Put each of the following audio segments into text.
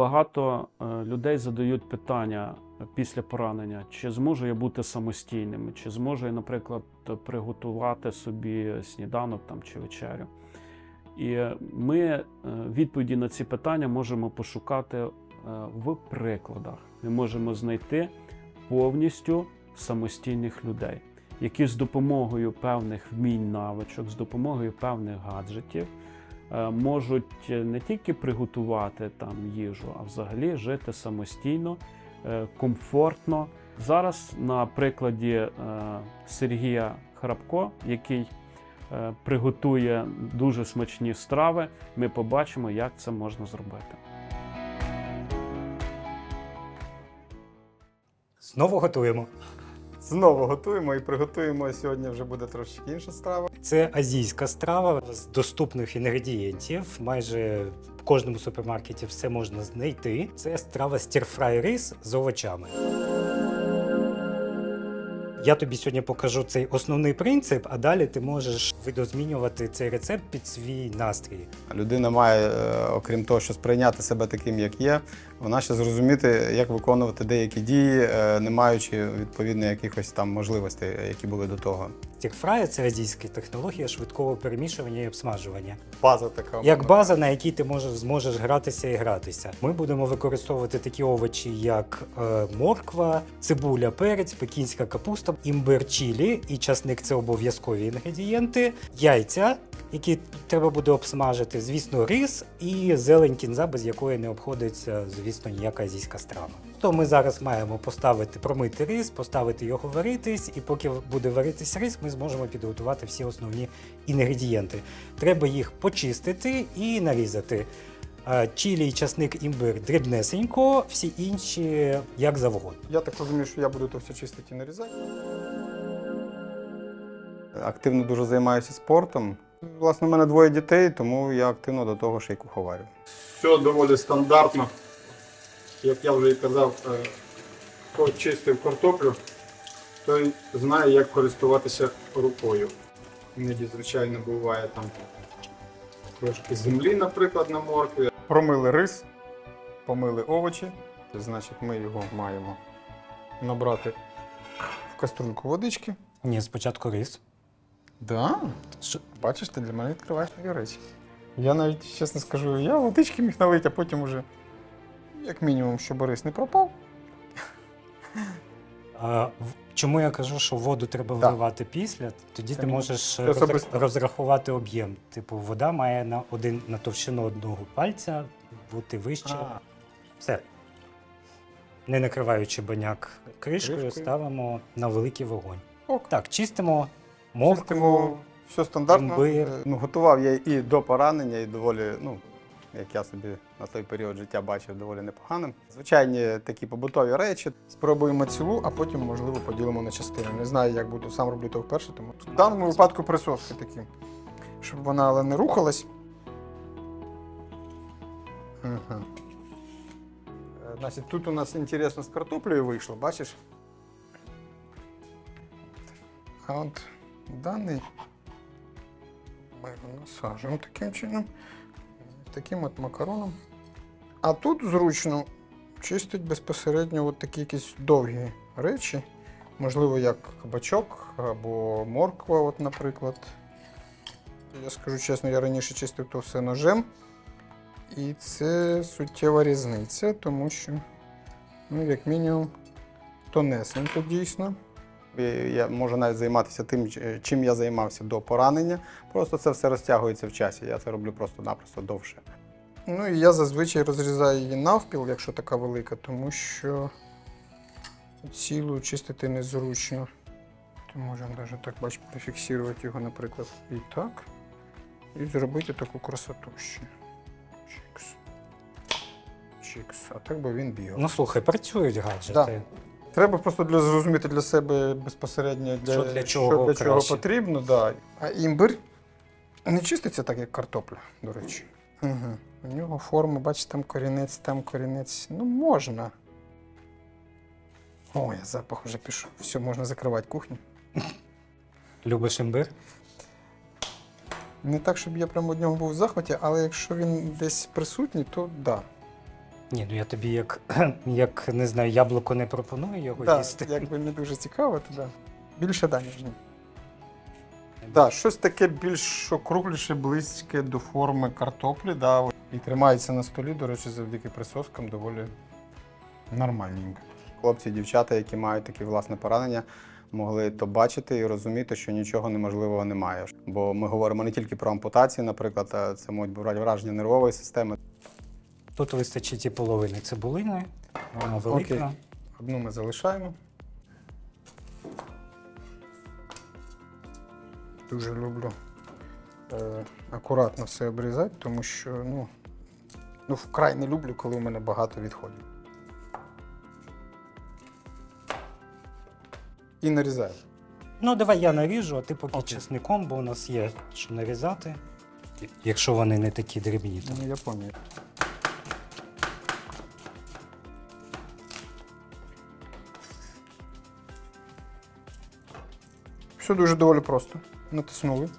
Багато людей задають питання після поранення, чи зможу я бути самостійним, чи зможу я, наприклад, приготувати собі сніданок там, чи вечерю. І ми відповіді на ці питання можемо пошукати в прикладах. Ми можемо знайти повністю самостійних людей, які з допомогою певних вмінь, навичок, з допомогою певних гаджетів можуть не тільки приготувати там їжу, а взагалі жити самостійно, комфортно. Зараз на прикладі Сергія Храпко, який приготує дуже смачні страви, ми побачимо, як це можна зробити. Знову готуємо. Знову готуємо і приготуємо. Сьогодні вже буде трошки інша страва. Це азійська страва з доступних інгредієнтів. Майже в кожному супермаркеті все можна знайти. Це страва стір-фрай рис з овочами. Я тобі сьогодні покажу цей основний принцип, а далі ти можеш видозмінювати цей рецепт під свій настрій. Людина має, окрім того, що сприйняти себе таким, як є, вона ще зрозуміти, як виконувати деякі дії, не маючи відповідно якихось там можливостей, які були до того. Стір-фрай – це азійська технологія швидкого перемішування і обсмажування. База така. Як база, на якій ти зможеш гратися і гратися. Ми будемо використовувати такі овочі, як морква, цибуля, перець, пекінська капуста, імбир, чилі і часник – це обов'язкові інгредієнти, яйця, які треба буде обсмажити, звісно, рис і зелень кінза, без якої не обходиться, звісно, ніяка азійська страва. То ми зараз маємо промити рис, поставити його варитись, і поки буде варитись рис, ми зможемо підготувати всі основні інгредієнти. Треба їх почистити і нарізати. Чилі і часник, імбир дрібнесенько, всі інші як завгодно. Я так розумію, що я буду то все чистити і нарізати. Активно дуже займаюся спортом. Власне, у мене двоє дітей, тому я активно до того ще й куховарю. Все доволі стандартно. Як я вже і казав, хто чистив картоплю, той знає, як користуватися рукою. Іноді, звичайно, буває там трошки землі, наприклад, на моркві. Промили рис, помили овочі, значить ми його маємо набрати в каструльку водички. Ні, спочатку рис. Да? Бачиш, ти для мене відкриваєш нові речі. Я навіть, чесно скажу, я водички міг налити, а потім уже, як мінімум, щоб рис не пропав. Чому я кажу, що воду треба вливати після? Тоді ти можеш розрахувати об'єм. Типу, вода має на товщину одного пальця бути вище. Все. Не накриваючи баняк кришкою, ставимо на великий вогонь. Так, чистимо моркву, все стандартно. імбир. Готував я і до поранення, і доволі, як я собі на той період життя бачив, доволі непоганим. Звичайні такі побутові речі. Спробуємо цілу, а потім, можливо, поділимо на частини. Не знаю, як буду, сам роблю то вперше, тому в даному випадку присоски такі, щоб вона але не рухалась. Ага. Значить, тут у нас інтересно з картоплею вийшло, бачиш? А от даний ми насаджуємо таким чином, таким от макароном. А тут зручно чистить безпосередньо от такі якісь довгі речі. Можливо, як кабачок або морква, от, наприклад. Я скажу чесно, я раніше чистив то все ножем. І це суттєва різниця, тому що, як мінімум, тонесенько дійсно. Я можу навіть займатися тим, чим я займався до поранення. Просто це все розтягується в часі. Я це роблю просто-напросто довше. І я зазвичай розрізаю її навпіл, якщо така велика, тому що цілу чистити незручно. То можемо навіть так, бачите, прифіксувати його, наприклад, і так. І зробити таку красоту ще. Чікс. Чікс. А так би він бігав. Слухай, працюють гаджети. Да. Треба просто зрозуміти для себе безпосередньо, для чого потрібно. Да. А імбир не чиститься так, як картопля, до речі. Угу. У нього форма, бачите, там корінець. Можна. Ой, запах вже пішов. Все, можна закривати кухню. Любиш імбир? Не так, щоб я прямо від нього був в захваті, але якщо він десь присутній, то да. Ні, ну я тобі як не знаю, яблуко не пропоную його Да, їсти. якби не дуже цікаво, то да. Більше да, ніж ні. Да, щось таке більш округліше, близьке до форми картоплі, да, і тримається на столі, до речі, завдяки присоскам доволі нормальненько. Хлопці і дівчата, які мають такі власне поранення, могли то бачити і розуміти, що нічого неможливого немає. Бо ми говоримо не тільки про ампутації, наприклад, а це можуть бути враження нервової системи. Тут вистачить і половини цибулини, вона велика. Окей. Одну ми залишаємо. Дуже люблю акуратно все обрізати, тому що вкрай не люблю, коли у мене багато відходів. І нарізаю. Ну, давай я наріжу, а ти поки Окей. чесником, бо у нас є що нарізати, якщо вони не такі дрібні. Ну, я пам'ятаю. Все дуже доволі просто. Натиснули.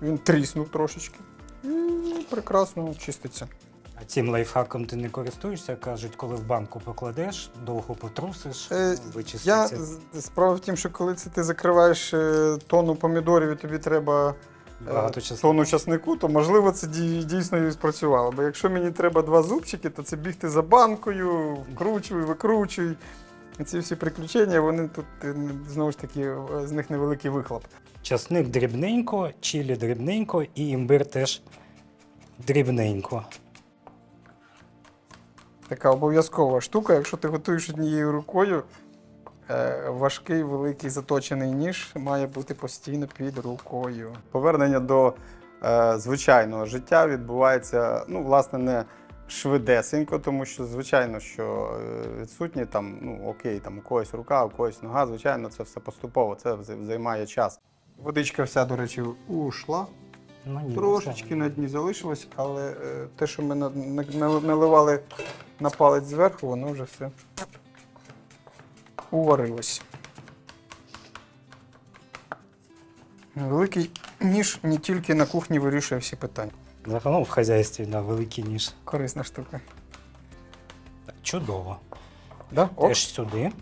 Він тріснув трошечки. І прекрасно чиститься. А цим лайфхаком ти не користуєшся? Кажуть, коли в банку покладеш, довго потрусиш, вичиститься. Справа в тім, що коли це ти закриваєш тонну помідорів і тобі треба Багато часнику. тонну часнику, то можливо це дійсно і спрацювало. Бо якщо мені треба 2 зубчики, то це бігти за банкою, вкручуй, викручуй. Ці всі приключення, вони тут, знову ж таки, з них невеликий вихлоп. Часник дрібненько, чилі дрібненько і імбир теж дрібненько. Така обов'язкова штука, якщо ти готуєш однією рукою, важкий, великий заточений ніж має бути постійно під рукою. Повернення до звичайного життя відбувається, власне, не швидесенько, тому що, звичайно, що відсутні у когось рука, у когось нога, звичайно, це все поступово, це займає час. Водичка вся, до речі, ушла. Трошечки на дні залишилось, але те, що ми наливали на палець зверху, воно вже все уварилось. Великий ніж не тільки на кухні вирішує всі питання. Загалом в хазяйстві, великий ніж. Корисна штука. Так, чудово. Да? Теж сюди.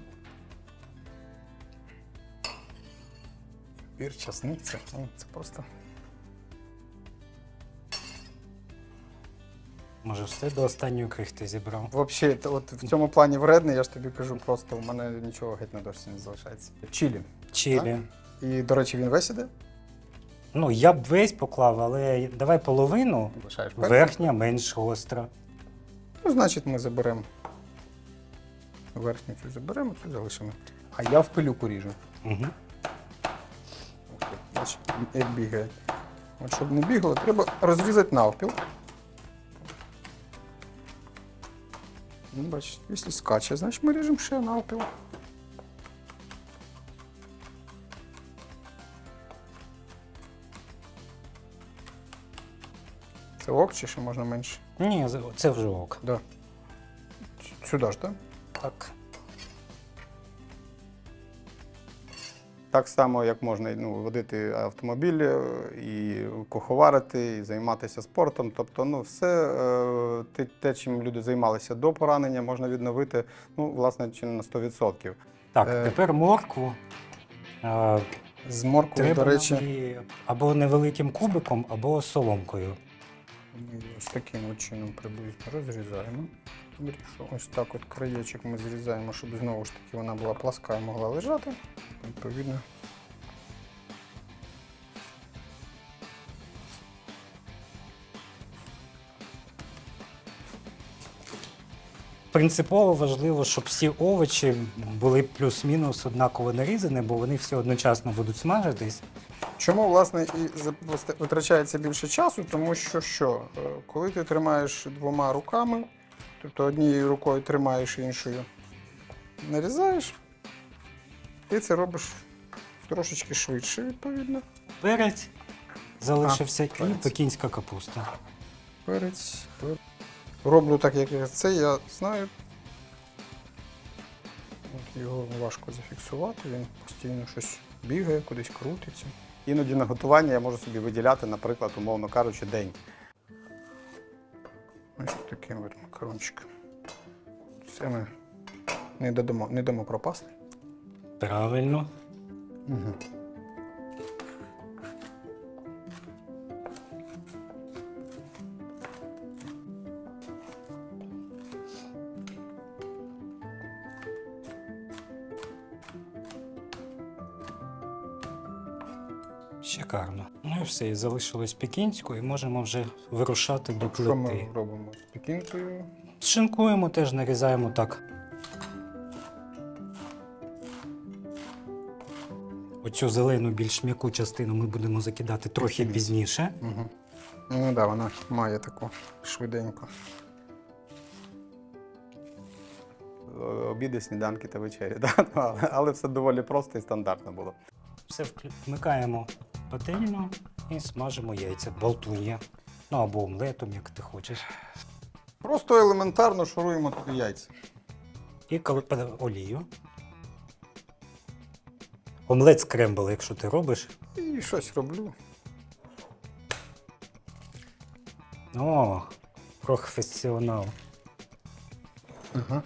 Пір, часник, це просто... Може, все до останньої крихти зібрав. Взагалі, от в цьому плані вредний, я ж тобі кажу, просто у мене нічого геть на дошці не залишається. Чилі. Чилі. І, до речі, він весь іде? Я б весь поклав, але давай половину, Лишаєш верхня менш гостра. Значить, ми заберемо верхню цю заберемо, цю залишимо. А я в пилюку ріжу. Угу. Бачиш, як бігає. От щоб не бігало, треба розрізати навпіл. Бачиш, якщо скаче, значить ми ріжемо ще навпіл. Це ок чи ще можна менше? Ні, це вже ок. Да. Сюди ж, так? Так. Так само, як можна водити автомобіль, і куховарити, і займатися спортом. Тобто, все те, чим люди займалися до поранення, можна відновити, власне, чи не на 100%. Так, тепер моркву. З морквою, Треба до речі, її або невеликим кубиком, або соломкою. ми ось таким от чином приблизно розрізаємо. Ось так от краєчок ми зрізаємо, щоб знову ж таки вона була пласка і могла лежати. Відповідно. Принципово важливо, щоб всі овочі були плюс-мінус однаково нарізані, бо вони всі одночасно будуть смажитись. Чому, власне, і витрачається більше часу? Тому що, коли ти тримаєш 2 руками, тобто однією рукою тримаєш, іншою нарізаєш, ти це робиш трошечки швидше, відповідно. Перець залишився перець. і пекінська капуста. Перець. Роблю так, як це, я знаю. От його важко зафіксувати, він постійно щось бігає, кудись крутиться. Іноді на готування я можу собі виділяти, наприклад, умовно кажучи, день. Ось таким от макарончиком. Це ми не дамо пропасти. Правильно. Угу. Шикарно. Ну і все, і залишилось пекінську, і можемо вже вирушати до Що ми плити. робимо з пекінкою? Шинкуємо теж, нарізаємо так. Оцю зелену, більш м'яку частину ми будемо закидати трохи пізніше. Угу. Ну так, да, вона має таку швиденьку. Обіди, сніданки та вечері, да? Але все доволі просто і стандартно було. Все вмикаємо пательню і смажимо яйця, болтун'я. Ну або омлетом, як ти хочеш. Просто елементарно шуруємо туди яйця. І коли олію. Омлет скрембл, якщо ти робиш. І щось роблю. О, професіонал. Угу.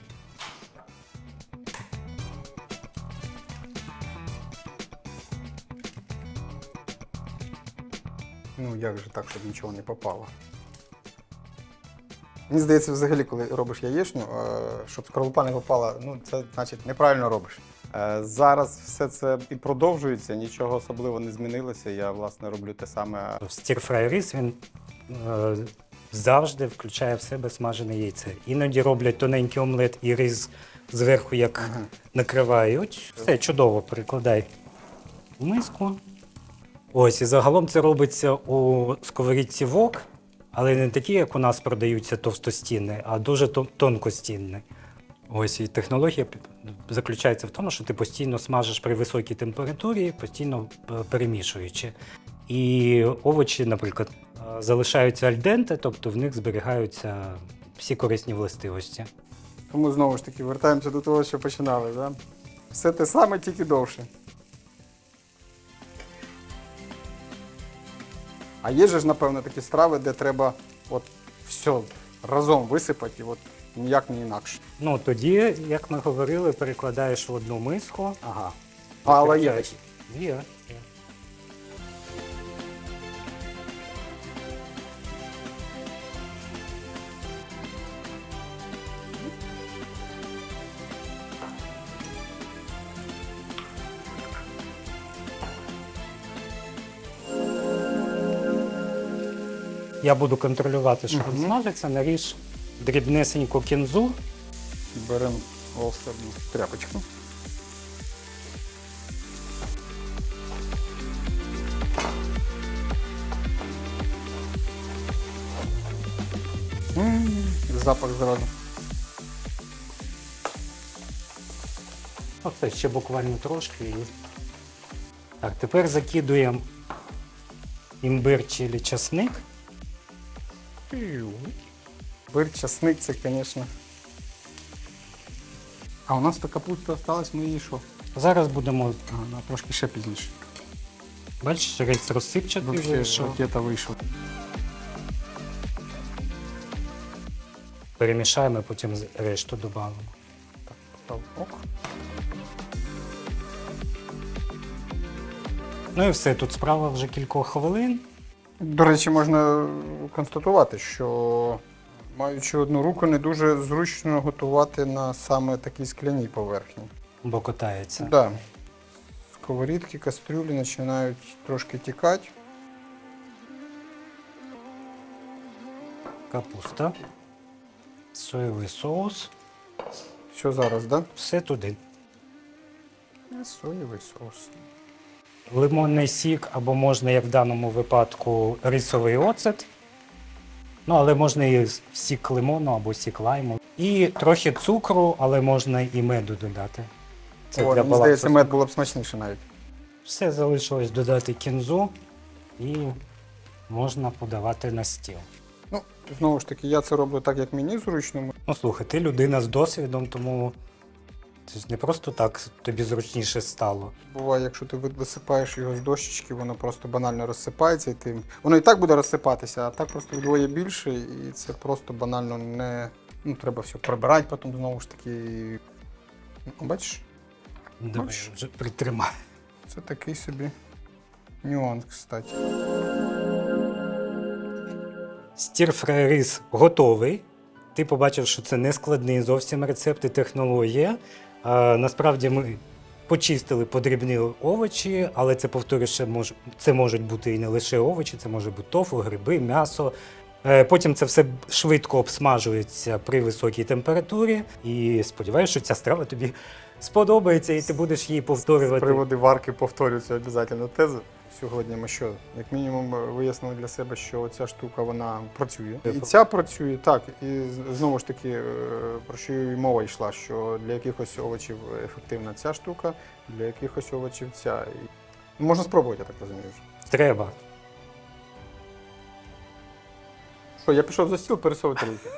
Ну, як же так, щоб нічого не попало? Мені здається, взагалі, коли робиш яєчню, щоб скорлупа не попала, ну, це значить неправильно робиш. Зараз все це і продовжується, нічого особливо не змінилося. Я, власне, роблю те саме. Стір-фрай рис, він завжди включає в себе смажене яйце. Іноді роблять тоненький омлет і рис зверху як накривають. Все чудово, перекладай в миску. Ось, і загалом це робиться у сковорідці вок, але не такі, як у нас продаються товстостінні, а дуже тонкостінні. Ось, і технологія заключається в тому, що ти постійно смажиш при високій температурі, постійно перемішуючи. І овочі, наприклад, залишаються альденте, тобто в них зберігаються всі корисні властивості. Тому знову ж таки вертаємося до того, що починали. Да? Все те саме, тільки довше. А є ж, напевно, такі страви, де треба от все разом висипати, і от ніяк не інакше. Ну, тоді, як ми говорили, перекладаєш в одну миску. Ага. Але є такі. Є. Я буду контролювати, що він смажиться, наріж дрібнесеньку кінзу. Беремо волшебну тряпочку. Запах зразу. Оце ще буквально трошки. І... Так, тепер закидуємо імбир, чилі, часник. Бир, часник, це, звісно. А у нас то капуста осталась, ми її що? Зараз будемо, Ага, трошки ще пізніше. бачиш, рис розсипчатий Взагалі, вийшов. ракета вийшов. Перемішаємо, потім решту додамо. Ок. Ну і все, тут справа вже кількох хвилин. До речі, можна констатувати, що маючи одну руку, не дуже зручно готувати на саме такій скляній поверхні. Бо катається. Да. Сковорідки, кастрюлі починають трошки тікати. Капуста, соєвий соус, Що зараз, да? все туди. Соєвий соус. Лимонний сік, або можна, як в даному випадку, рисовий оцет. Ну, але можна і сік лимону або сік лайму. І трохи цукру, але можна і меду додати. Це О, для мені здається, балансу. мед було б смачніше навіть. Все залишилось додати кінзу і можна подавати на стіл. Ну, знову ж таки, я це роблю так, як мені зручно. Ну, слухай, ти людина з досвідом, тому це ж не просто так тобі зручніше стало. Буває, якщо ти висипаєш його з дощечки, воно просто банально розсипається. Воно і так буде розсипатися, а так просто вдвоє більше, і це просто банально Ну, треба все прибирати потім знову ж таки. Ну, бачиш, Давай Бачиш? я вже притримаю. це такий собі нюанс, кстати. Стір-фрай рис готовий. Ти побачив, що це не складний зовсім рецепт і технологія. Насправді ми почистили, подрібнили овочі, але це, повторюю, це можуть бути і не лише овочі, це може бути тофу, гриби, м'ясо. Потім це все швидко обсмажується при високій температурі. І сподіваюся, що ця страва тобі сподобається і ти будеш її З повторювати. приводу варки повторюється обов'язково теза. Сьогодні ми що, як мінімум, вияснили для себе, що ця штука, вона працює. І ця працює, так. І знову ж таки, про що і мова йшла, що для якихось овочів ефективна ця штука, для якихось овочів ця. І можна спробувати, я так розумію. вже. Треба. Що, я пішов за стіл пересовувати руки.